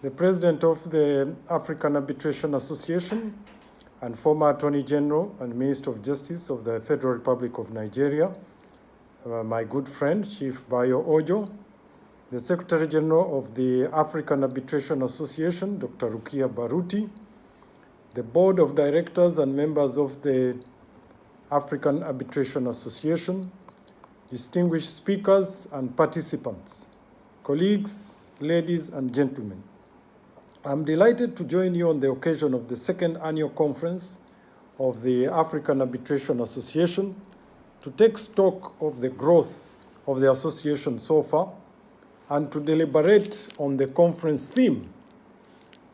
the President of the African Arbitration Association and former Attorney General and Minister of Justice of the Federal Republic of Nigeria, my good friend, Chief Bayo Ojo, the Secretary General of the African Arbitration Association, Dr. Rukia Baruti, the Board of Directors and members of the African Arbitration Association, distinguished speakers and participants, colleagues, ladies and gentlemen. I'm delighted to join you on the occasion of the second annual conference of the African Arbitration Association to take stock of the growth of the association so far and to deliberate on the conference theme,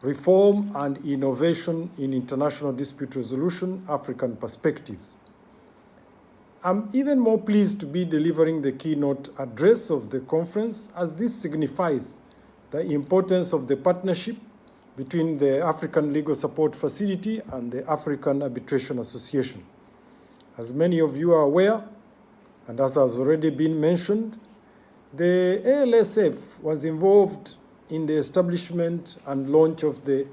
Reform and Innovation in International Dispute Resolution, African Perspectives. I'm even more pleased to be delivering the keynote address of the conference, as this signifies the importance of the partnership between the African Legal Support Facility and the African Arbitration Association. As many of you are aware, and as has already been mentioned, the ALSF was involved in the establishment and launch of the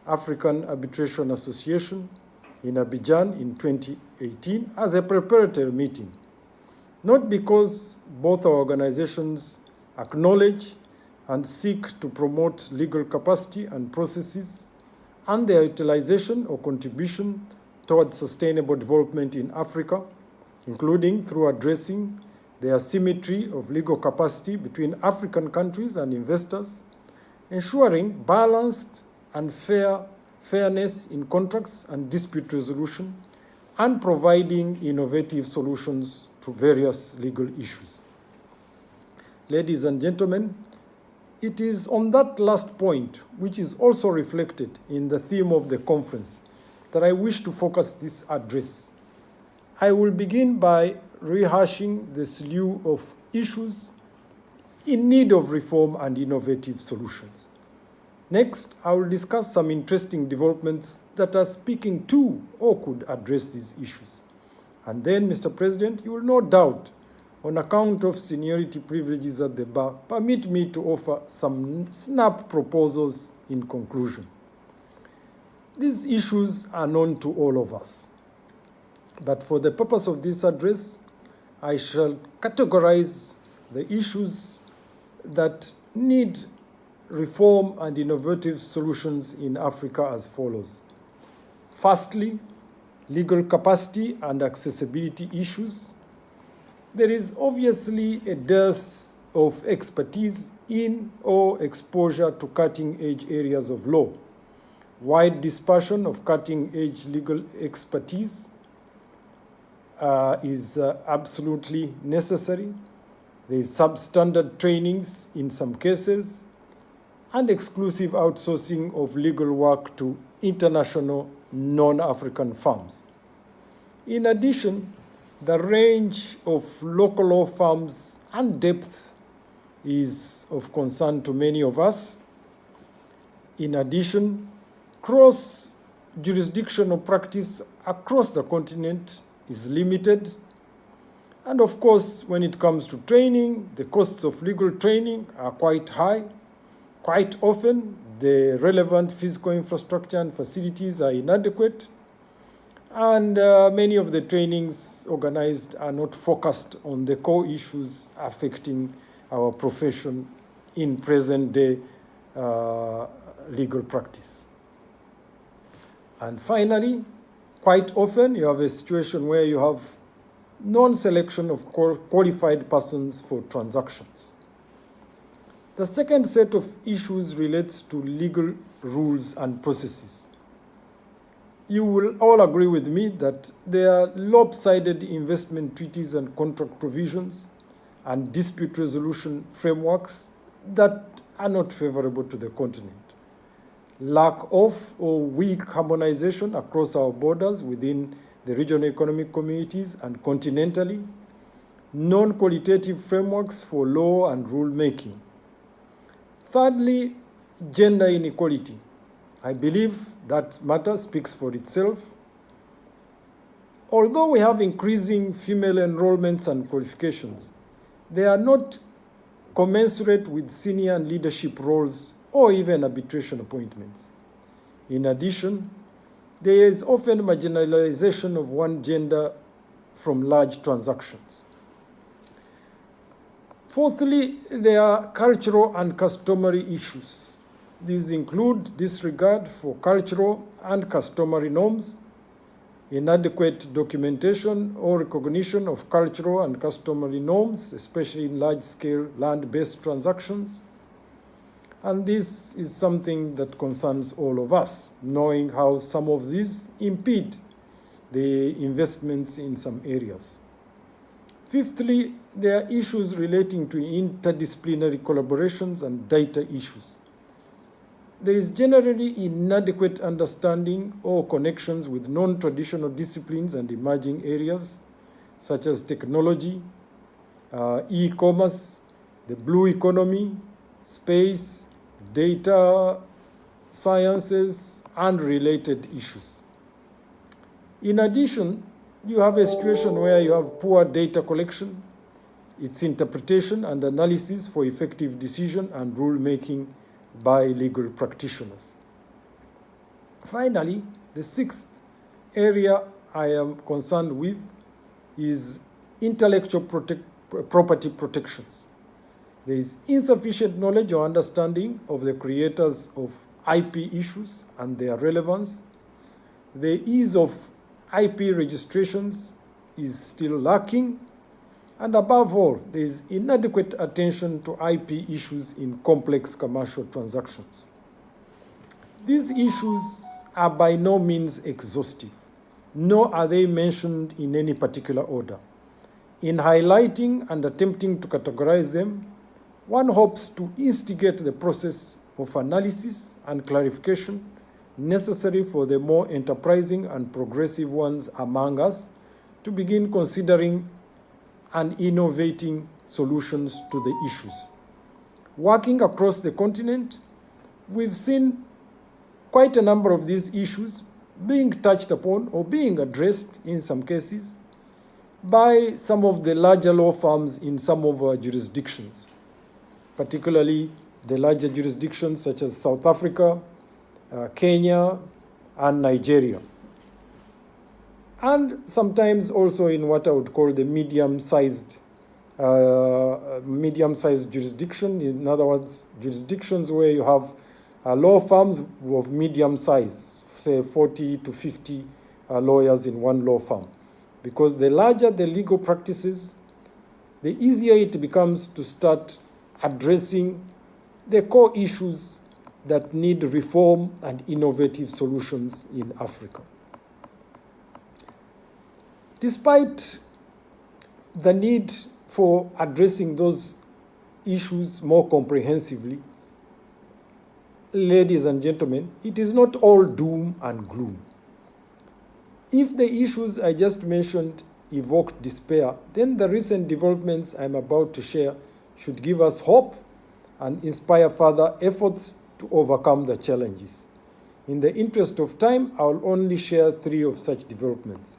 African Arbitration Association in Abidjan in 2018 as a preparatory meeting, not because both our organizations acknowledge and seek to promote legal capacity and processes and their utilization or contribution towards sustainable development in Africa, including through addressing the asymmetry of legal capacity between African countries and investors, ensuring balanced and fairness in contracts and dispute resolution, and providing innovative solutions to various legal issues. Ladies and gentlemen, it is on that last point, which is also reflected in the theme of the conference, that I wish to focus this address. I will begin by rehashing the slew of issues in need of reform and innovative solutions. Next, I will discuss some interesting developments that are speaking to or could address these issues. And then, Mr. President, you will no doubt, on account of seniority privileges at the bar, permit me to offer some snap proposals in conclusion. These issues are known to all of us. But for the purpose of this address, I shall categorize the issues that need reform and innovative solutions in Africa as follows. Firstly, legal capacity and accessibility issues. There is obviously a dearth of expertise in or exposure to cutting-edge areas of law. Wide dispersion of cutting-edge legal expertise is absolutely necessary. There is substandard trainings in some cases, and exclusive outsourcing of legal work to international non-African firms. In addition, the range of local law firms and depth is of concern to many of us. In addition, cross-jurisdictional practice across the continent is limited. And of course, when it comes to training, the costs of legal training are quite high. Quite often, the relevant physical infrastructure and facilities are inadequate, and many of the trainings organized are not focused on the core issues affecting our profession in present-day legal practice. And finally, quite often you have a situation where you have non-selection of qualified persons for transactions. The second set of issues relates to legal rules and processes. You will all agree with me that there are lopsided investment treaties and contract provisions and dispute resolution frameworks that are not favorable to the continent. Lack of or weak harmonization across our borders within the regional economic communities and continentally, non-qualitative frameworks for law and rule-making. Thirdly, gender inequality. I believe that matter speaks for itself. Although we have increasing female enrollments and qualifications, they are not commensurate with senior and leadership roles or even arbitration appointments. In addition, there is often marginalization of one gender from large transactions. Fourthly, there are cultural and customary issues. These include disregard for cultural and customary norms, inadequate documentation or recognition of cultural and customary norms, especially in large-scale land-based transactions. And this is something that concerns all of us, knowing how some of these impede the investments in some areas. Fifthly, there are issues relating to interdisciplinary collaborations and data issues. There is generally inadequate understanding or connections with non-traditional disciplines and emerging areas, such as technology, e-commerce, the blue economy, space, data sciences, and related issues. In addition, you have a situation where you have poor data collection, its interpretation and analysis for effective decision and rulemaking by legal practitioners. Finally, the sixth area I am concerned with is intellectual property protections. There is insufficient knowledge or understanding of the creators of IP issues and their relevance. The ease of IP registrations is still lacking. And above all, there is inadequate attention to IP issues in complex commercial transactions. These issues are by no means exhaustive, nor are they mentioned in any particular order. In highlighting and attempting to categorize them, one hopes to instigate the process of analysis and clarification necessary for the more enterprising and progressive ones among us to begin considering and innovating solutions to the issues. Working across the continent, we've seen quite a number of these issues being touched upon or being addressed in some cases by some of the larger law firms in some of our jurisdictions, particularly the larger jurisdictions such as South Africa, Kenya, and Nigeria. And sometimes also in what I would call the medium-sized jurisdiction. In other words, jurisdictions where you have law firms of medium size, say 40 to 50 lawyers in one law firm. Because the larger the legal practices, the easier it becomes to start addressing the core issues that need reform and innovative solutions in Africa. Despite the need for addressing those issues more comprehensively, ladies and gentlemen, it is not all doom and gloom. If the issues I just mentioned evoked despair, then the recent developments I'm about to share should give us hope and inspire further efforts to overcome the challenges. In the interest of time, I'll only share 3 of such developments.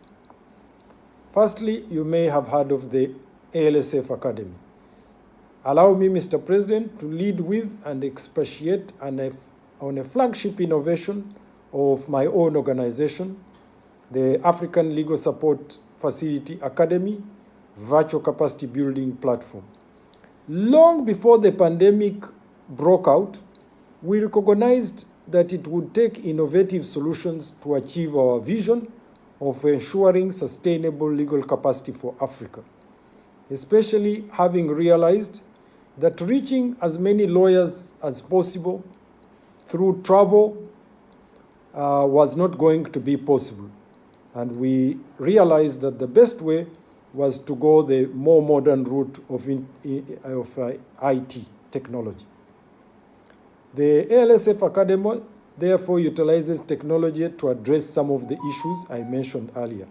Firstly, you may have heard of the ALSF Academy. Allow me, Mr. President, to lead with and expatiate on a flagship innovation of my own organization, the African Legal Support Facility Academy Virtual Capacity Building Platform. Long before the pandemic broke out, we recognized that it would take innovative solutions to achieve our vision of ensuring sustainable legal capacity for Africa, especially having realized that reaching as many lawyers as possible through travel was not going to be possible. And we realized that the best way was to go the more modern route of IT technology. The ALSF Academy therefore utilizes technology to address some of the issues I mentioned earlier,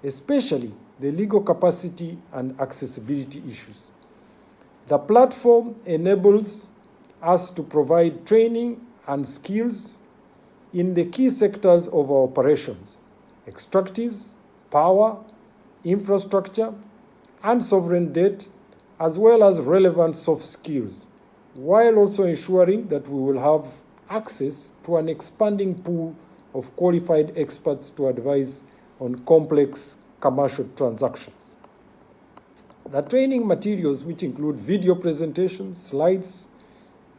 especially the legal capacity and accessibility issues. The platform enables us to provide training and skills in the key sectors of our operations: extractives, power, infrastructure, and sovereign debt, as well as relevant soft skills, while also ensuring that we will have access to an expanding pool of qualified experts to advise on complex commercial transactions. The training materials, which include video presentations, slides,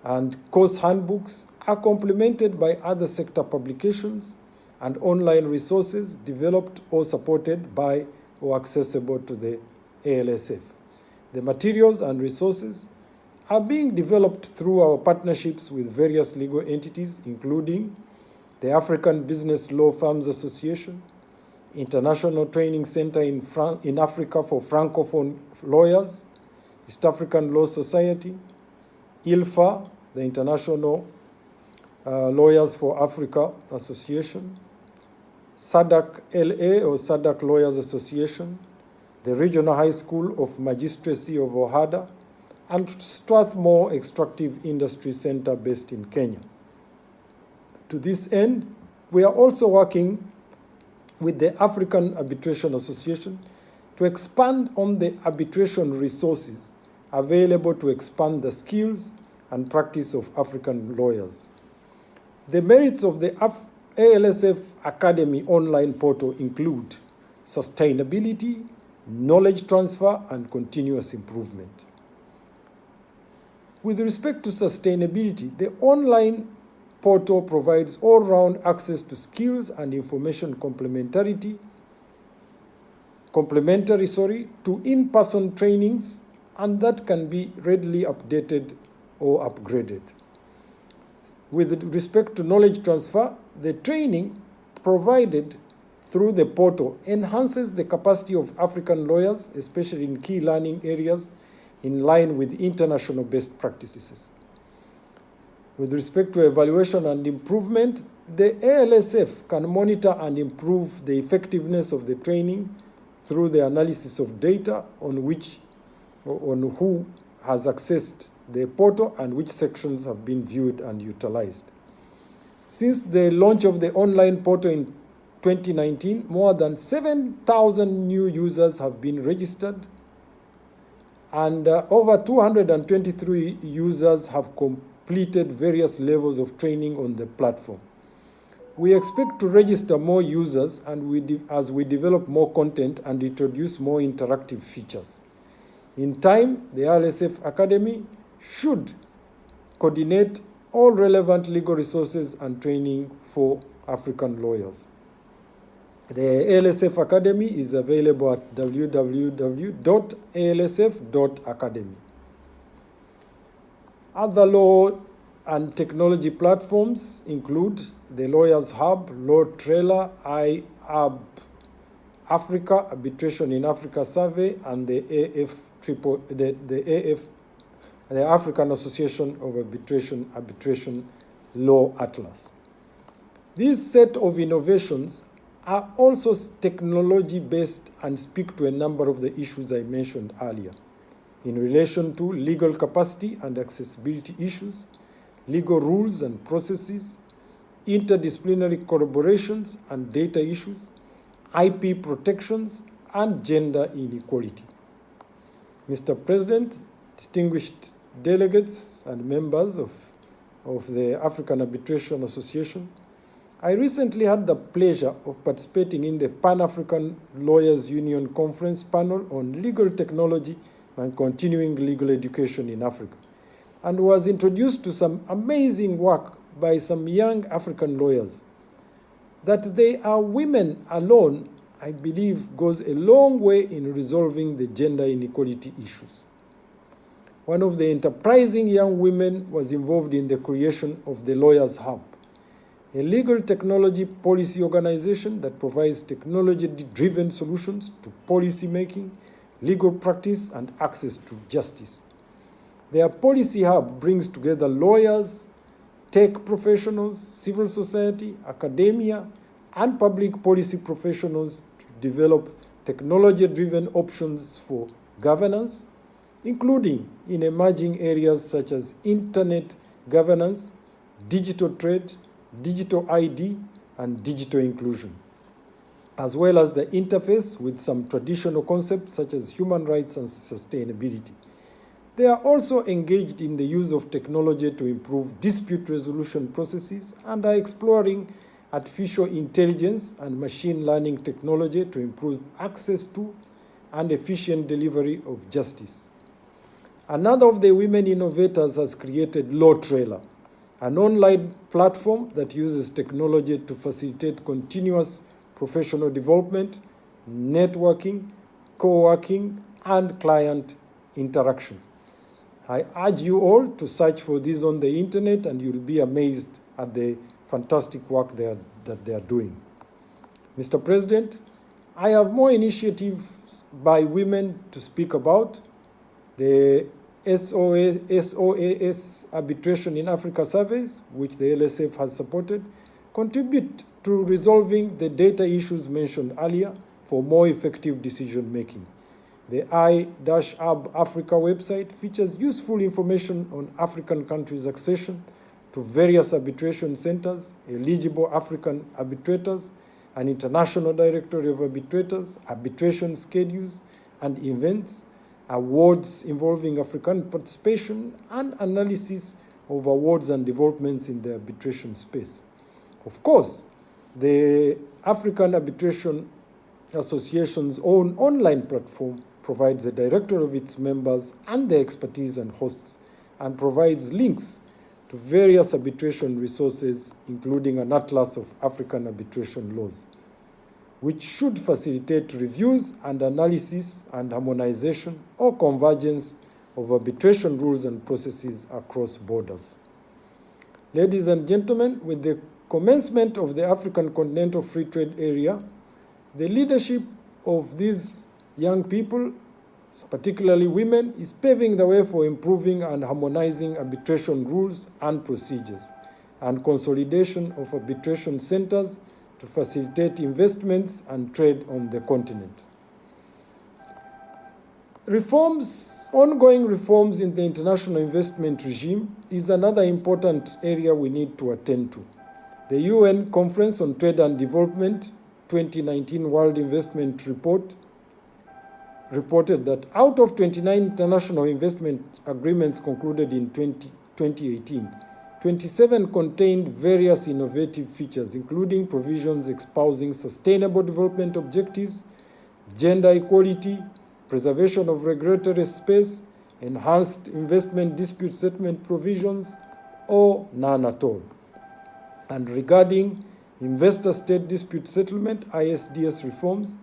and course handbooks, are complemented by other sector publications and online resources developed or supported by or accessible to the ALSF. The materials and resources are being developed through our partnerships with various legal entities, including the African Business Law Firms Association, International Training Center in Africa for Francophone Lawyers, East African Law Society, ILFA, the International Lawyers for Africa Association, SADC LA or SADC Lawyers Association, the Regional High School of Magistracy of OHADA, and Strathmore Extractive Industry Center based in Kenya. To this end, we are also working with the African Arbitration Association to expand on the arbitration resources available to expand the skills and practice of African lawyers. The merits of the ALSF Academy online portal include sustainability, knowledge transfer, and continuous improvement. With respect to sustainability, the online portal provides all-round access to skills and information complementary to in-person trainings, and that can be readily updated or upgraded. With respect to knowledge transfer, the training provided through the portal enhances the capacity of African lawyers, especially in key learning areas, in line with international best practices. With respect to evaluation and improvement, the ALSF can monitor and improve the effectiveness of the training through the analysis of data on who has accessed the portal and which sections have been viewed and utilized. Since the launch of the online portal in 2019, more than 7,000 new users have been registered, and over 223 users have completed various levels of training on the platform. We expect to register more users as we develop more content and introduce more interactive features. In time, the ALSF Academy should coordinate all relevant legal resources and training for African lawyers. The ALSF Academy is available at www.alsf.academy. Other law and technology platforms include the Lawyers Hub, Law Trailer, IAB Africa, Arbitration in Africa Survey, and the the African Association of Arbitration Law Atlas. This set of innovations are also technology-based and speak to a number of the issues I mentioned earlier in relation to legal capacity and accessibility issues, legal rules and processes, interdisciplinary collaborations and data issues, IP protections, and gender inequality. Mr. President, distinguished delegates and members of the African Arbitration Association, I recently had the pleasure of participating in the Pan-African Lawyers Union Conference panel on legal technology and continuing legal education in Africa, and was introduced to some amazing work by some young African lawyers. That they are women alone, I believe, goes a long way in resolving the gender inequality issues. One of the enterprising young women was involved in the creation of the Lawyers Hub, a legal technology policy organization that provides technology-driven solutions to policy making, legal practice, and access to justice. Their policy hub brings together lawyers, tech professionals, civil society, academia, and public policy professionals to develop technology-driven options for governance, including in emerging areas such as internet governance, digital trade, digital ID, and digital inclusion, as well as the interface with some traditional concepts such as human rights and sustainability. They are also engaged in the use of technology to improve dispute resolution processes and are exploring artificial intelligence and machine learning technology to improve access to and efficient delivery of justice. Another of the women innovators has created Law Trailer, an online platform that uses technology to facilitate continuous professional development, networking, co-working, and client interaction. I urge you all to search for this on the internet, and you'll be amazed at the fantastic work that they are doing. Mr. President, I have more initiatives by women to speak about. The SOAS Arbitration in Africa surveys, which the LSF has supported, contribute to resolving the issues mentioned earlier for more effective decision-making. The I-Arb Africa website features useful information on African countries' accession to various arbitration centers, eligible African arbitrators, an international directory of arbitrators, arbitration schedules and events, awards involving African participation, and analysis of awards and developments in the arbitration space. Of course, the African Arbitration Association's own online platform provides a directory of its members and their expertise and hosts, and provides links to various arbitration resources, including an atlas of African arbitration laws, which should facilitate reviews and analysis and harmonization or convergence of arbitration rules and processes across borders. Ladies and gentlemen, with the commencement of the African Continental Free Trade Area, the leadership of these young people, particularly women, is paving the way for improving and harmonizing arbitration rules and procedures, and consolidation of arbitration centers to facilitate investments and trade on the continent. Ongoing reforms in the international investment regime is another important area we need to attend to. The UN Conference on Trade and Development 2019 World Investment Report reported that out of 29 international investment agreements concluded in 2018, 27 contained various innovative features, including provisions espousing sustainable development objectives, gender equality, preservation of regulatory space, enhanced investment dispute settlement provisions, or none at all. And regarding investor-state dispute settlement, ISDS reforms,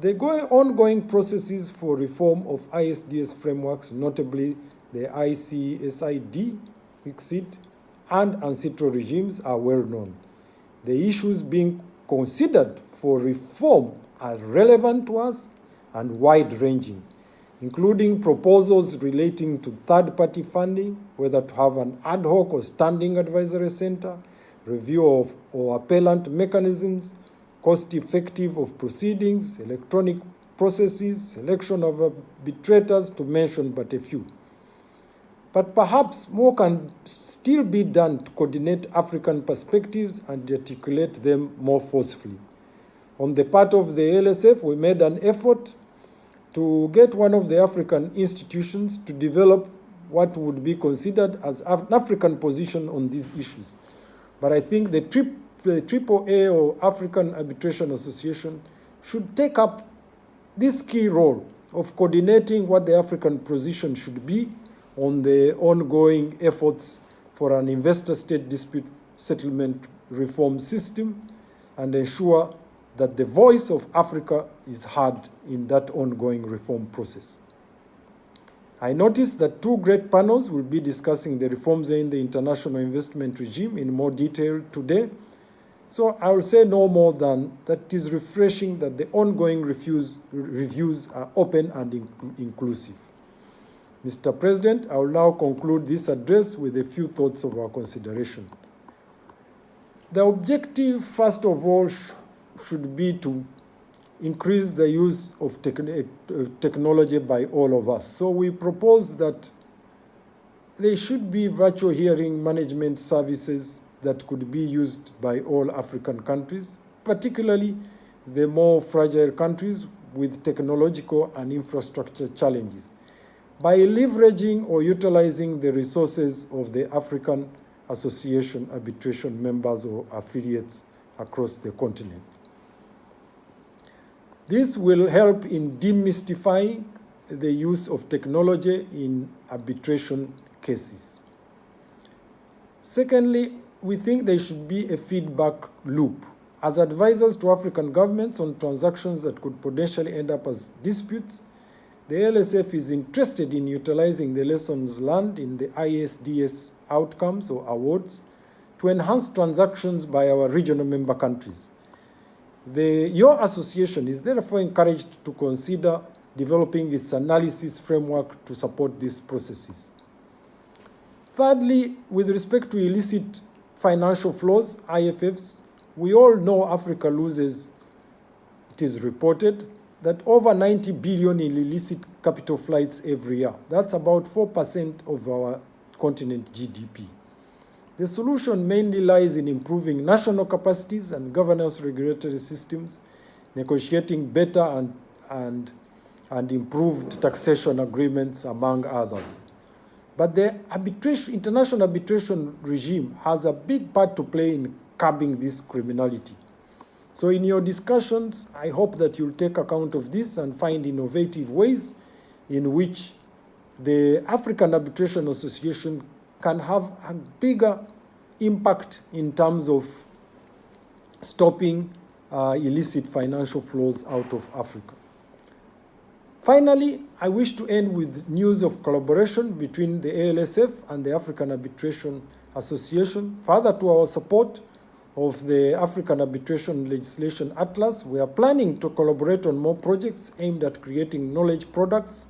the ongoing processes for reform of ISDS frameworks, notably the ICSID, ICSID, and ancestral regimes, are well known. The issues being considered for reform are relevant to us and wide-ranging, including proposals relating to third-party funding, whether to have an ad hoc or standing advisory center, review of or appellant mechanisms, cost-effective of proceedings, electronic processes, selection of arbitrators, to mention but a few. But perhaps more can still be done to coordinate African perspectives and articulate them more forcefully. On the part of the LSF, we made an effort to get one of the African institutions to develop what would be considered as an African position on these issues. But I think the AAA, or African Arbitration Association, should take up this key role of coordinating what the African position should be on the ongoing efforts for an investor-state dispute settlement reform system, and ensure that the voice of Africa is heard in that ongoing reform process. I noticed that two great panels will be discussing the reforms in the international investment regime in more detail today. So I will say no more than that it is refreshing that the ongoing reviews are open and inclusive. Mr. President, I will now conclude this address with a few thoughts of our consideration. The objective, first of all, should be to increase the use of technology by all of us. So we propose that there should be virtual hearing management services that could be used by all African countries, particularly the more fragile countries with technological and infrastructure challenges. by leveraging or utilizing the resources of the African Association arbitration members or affiliates across the continent. This will help in demystifying the use of technology in arbitration cases. Secondly, we think there should be a feedback loop. As advisors to African governments on transactions that could potentially end up as disputes, the ALSF is interested in utilizing the lessons learned in the ISDS outcomes or awards to enhance transactions by our regional member countries. Your association is therefore encouraged to consider developing its analysis framework to support these processes. Thirdly, with respect to illicit financial flows, IFFs, we all know Africa loses, it is reported, that over 90 billion in illicit capital flights every year. That's about 4% of our continent GDP. The solution mainly lies in improving national capacities and governance regulatory systems, negotiating better and improved taxation agreements, among others. But the international arbitration regime has a big part to play in curbing this criminality. So in your discussions, I hope that you'll take account of this and find innovative ways in which the African Arbitration Association can have a bigger impact in terms of stopping illicit financial flows out of Africa. Finally, I wish to end with news of collaboration between the ALSF and the African Arbitration Association. Further to our support of the African Arbitration Legislation Atlas, we are planning to collaborate on more projects aimed at creating knowledge products,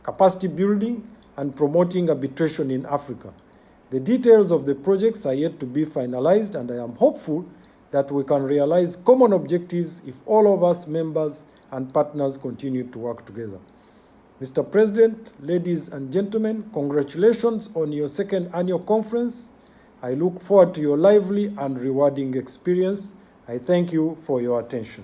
capacity building, and promoting arbitration in Africa. The details of the projects are yet to be finalized, and I am hopeful that we can realize common objectives if all of us members and partners continue to work together. Mr. President, ladies and gentlemen, congratulations on your second annual conference. I look forward to your lively and rewarding experience. I thank you for your attention.